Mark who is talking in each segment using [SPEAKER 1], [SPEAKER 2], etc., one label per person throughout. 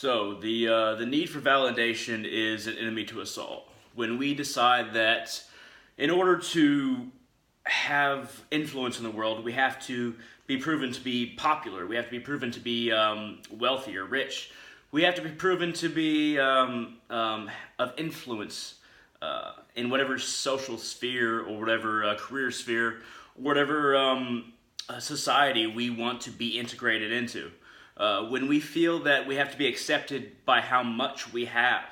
[SPEAKER 1] So the need for validation is an enemy to us all. When we decide that in order to have influence in the world, we have to be proven to be popular. We have to be proven to be wealthy or rich. We have to be proven to be of influence in whatever social sphere or whatever career sphere, whatever society we want to be integrated into. When we feel that we have to be accepted by how much we have,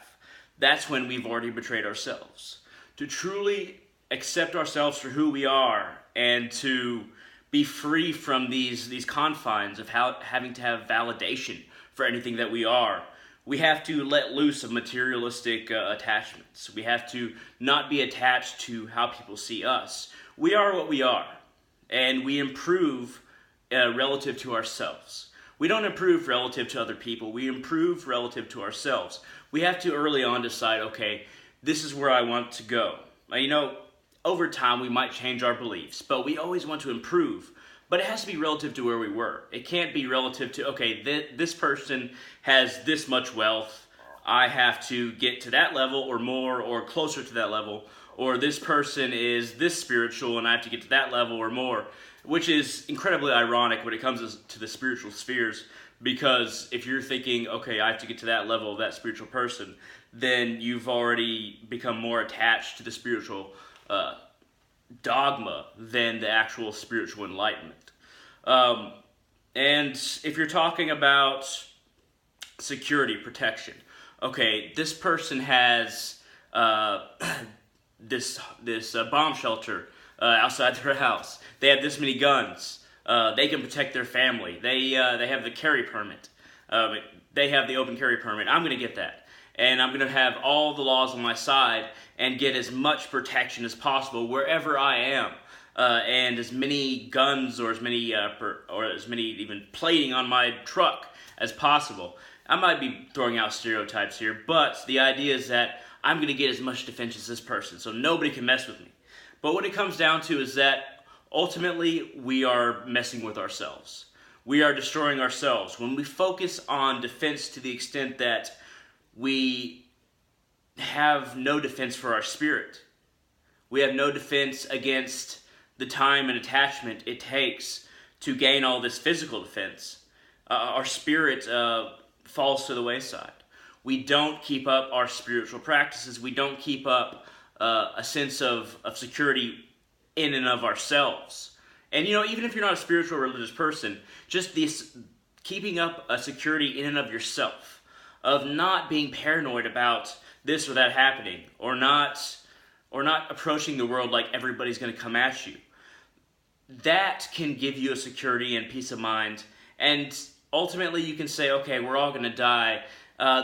[SPEAKER 1] that's when we've already betrayed ourselves. To truly accept ourselves for who we are and to be free from these confines of having to have validation for anything that we are, we have to let loose of materialistic attachments. We have to not be attached to how people see us. We are what we are, and we improve relative to ourselves. We don't improve relative to other people. We improve relative to ourselves. We have to early on decide, okay, this is where I want to go. Over time we might change our beliefs, but we always want to improve. But it has to be relative to where we were. It can't be relative to, okay, this person has this much wealth. I have to get to that level or more or closer to that level. Or this person is this spiritual and I have to get to that level or more. Which is incredibly ironic when it comes to the spiritual spheres, because if you're thinking, okay, I have to get to that level of that spiritual person, then you've already become more attached to the spiritual dogma than the actual spiritual enlightenment. And if you're talking about security, protection, okay, this person has this bomb shelter outside their house. They have this many guns. They can protect their family. They have the carry permit. They have the open carry permit. I'm going to get that. And I'm going to have all the laws on my side and get as much protection as possible wherever I am. And as many guns or as many even plating on my truck as possible. I might be throwing out stereotypes here, but the idea is that I'm going to get as much defense as this person, so nobody can mess with me. But what it comes down to is that ultimately we are messing with ourselves. We are destroying ourselves. When we focus on defense to the extent that we have no defense for our spirit, we have no defense against the time and attachment it takes to gain all this physical defense, our spirit falls to the wayside. We don't keep up our spiritual practices. We don't keep up a sense of security in and of ourselves. And even if you're not a spiritual or religious person, just this keeping up a security in and of yourself, of not being paranoid about this or that happening, or not approaching the world like everybody's going to come at you. That can give you a security and peace of mind. And ultimately you can say, okay, we're all going to die.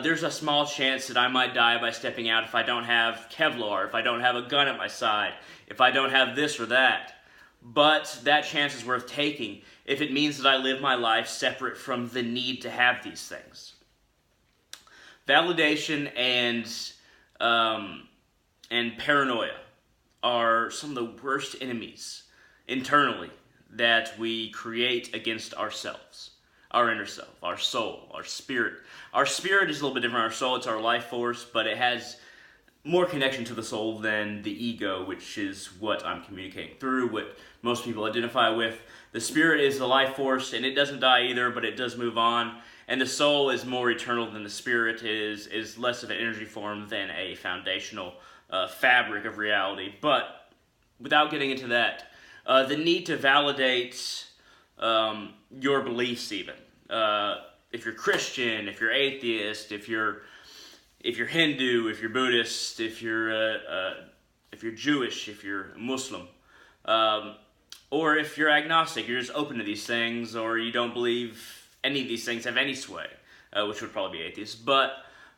[SPEAKER 1] There's a small chance that I might die by stepping out if I don't have Kevlar, if I don't have a gun at my side, if I don't have this or that. But that chance is worth taking if it means that I live my life separate from the need to have these things. Validation and paranoia are some of the worst enemies internally that we create against ourselves. Our inner self, our soul, our spirit. Our spirit is a little bit different. Our soul, it's our life force, but it has more connection to the soul than the ego, which is what I'm communicating through, what most people identify with. The spirit is the life force, and it doesn't die either, but it does move on. And the soul is more eternal than the spirit, is less of an energy form than a foundational fabric of reality. But without getting into that, the need to validate your beliefs even. If you're Christian, if you're atheist, if you're Hindu, if you're Buddhist, if you're Jewish, if you're Muslim, or if you're agnostic, you're just open to these things, or you don't believe any of these things have any sway, which would probably be atheist. But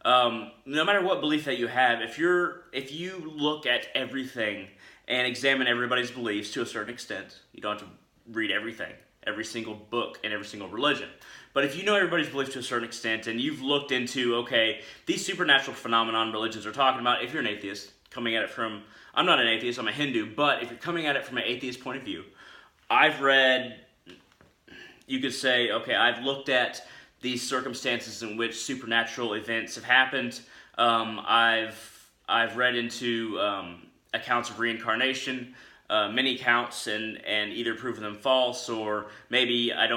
[SPEAKER 1] no matter what belief that you have, if you look at everything and examine everybody's beliefs to a certain extent, you don't have to read everything, every single book and every single religion. But if you know everybody's beliefs to a certain extent and you've looked into, okay, these supernatural phenomenon religions are talking about, if you're an atheist, coming at it from, I'm not an atheist, I'm a Hindu, but if you're coming at it from an atheist point of view, I've read, you could say, okay, I've looked at these circumstances in which supernatural events have happened. I've read into accounts of reincarnation, many accounts, and either proven them false, or maybe I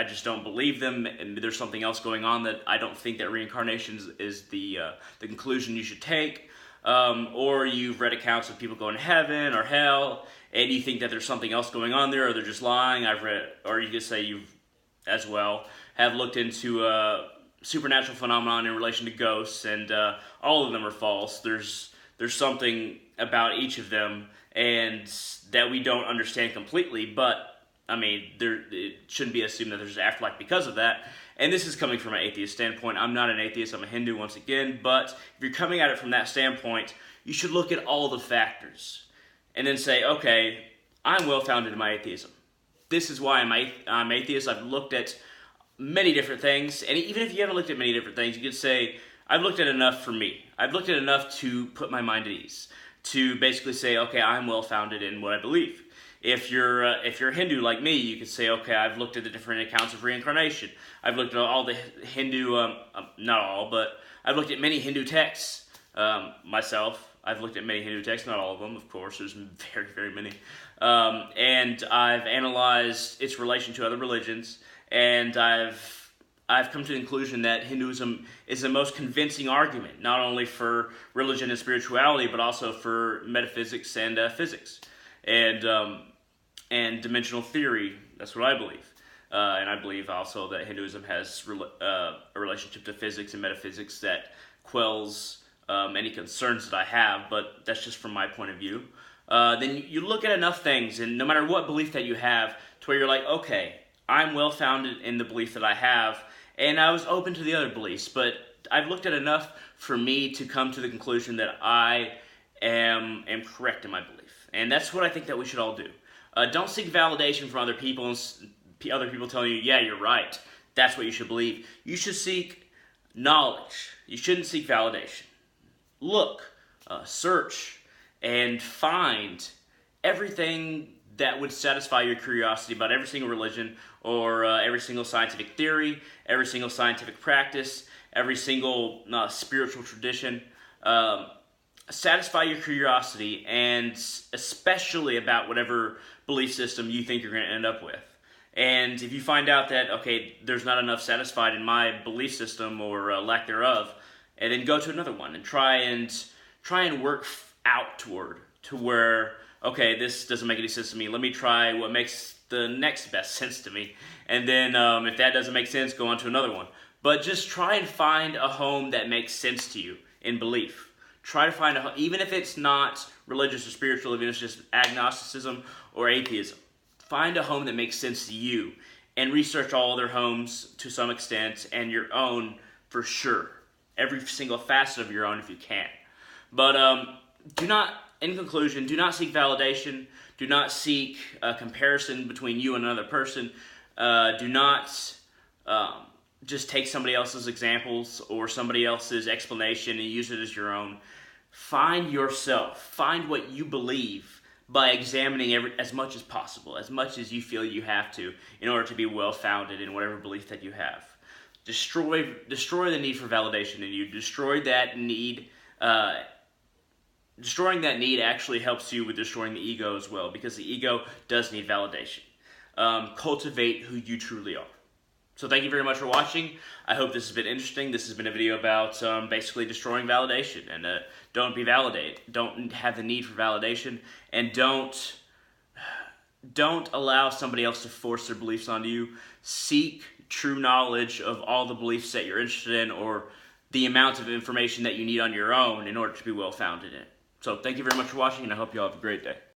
[SPEAKER 1] just don't believe them, and there's something else going on that I don't think that reincarnation is the conclusion you should take. Or you've read accounts of people going to heaven or hell, and you think that there's something else going on there, or they're just lying. Or you could say you've as well have looked into supernatural phenomenon in relation to ghosts, and all of them are false. There's something about each of them, and that we don't understand completely. But I mean, it shouldn't be assumed that there's an afterlife because of that. And this is coming from an atheist standpoint. I'm not an atheist, I'm a Hindu once again, but if you're coming at it from that standpoint, you should look at all the factors and then say, okay, I'm well-founded in my atheism. This is why I'm atheist. I've looked at many different things, and even if you haven't looked at many different things, you could say, I've looked at enough for me. I've looked at enough to put my mind at ease, to basically say, okay, I'm well-founded in what I believe. If you're a Hindu like me, you could say, okay, I've looked at the different accounts of reincarnation. I've looked at all the Hindu, not all, but I've looked at many Hindu texts myself. I've looked at many Hindu texts, not all of them, of course. There's very, very many. And I've analyzed its relation to other religions, and I've come to the conclusion that Hinduism is the most convincing argument, not only for religion and spirituality, but also for metaphysics and physics. And dimensional theory. That's what I believe. And I believe also that Hinduism has a relationship to physics and metaphysics that quells any concerns that I have, but that's just from my point of view. Then you look at enough things, and no matter what belief that you have, to where you're like, okay, I'm well-founded in the belief that I have, and I was open to the other beliefs, but I've looked at enough for me to come to the conclusion that I am correct in my belief. And that's what I think that we should all do. Don't seek validation from other people, and other people telling you, yeah, you're right. That's what you should believe. You should seek knowledge. You shouldn't seek validation. Look, search, and find everything that would satisfy your curiosity about every single religion, or every single scientific theory, every single scientific practice, every single spiritual tradition. Satisfy your curiosity, and especially about whatever belief system you think you're going to end up with. And if you find out that, okay, there's not enough satisfied in my belief system, or lack thereof, and then go to another one and try and work out toward to where, okay, this doesn't make any sense to me. Let me try what makes the next best sense to me. And then if that doesn't make sense, go on to another one. But just try and find a home that makes sense to you in belief. Try to find even if it's not religious or spiritual, even if it's just agnosticism or atheism. Find a home that makes sense to you, and research all other homes to some extent, and your own for sure. Every single facet of your own if you can. But in conclusion, do not seek validation. Do not seek a comparison between you and another person. Do not just take somebody else's examples or somebody else's explanation and use it as your own. Find yourself. Find what you believe by examining as much as possible, as much as you feel you have to, in order to be well-founded in whatever belief that you have. Destroy the need for validation in you. Destroy that need. Destroying that need actually helps you with destroying the ego as well, because the ego does need validation. Cultivate who you truly are. So thank you very much for watching. I hope this has been interesting. This has been a video about basically destroying validation. And don't be validated. Don't have the need for validation. And don't allow somebody else to force their beliefs onto you. Seek true knowledge of all the beliefs that you're interested in, or the amount of information that you need on your own in order to be well-founded in it. So thank you very much for watching, and I hope you all have a great day.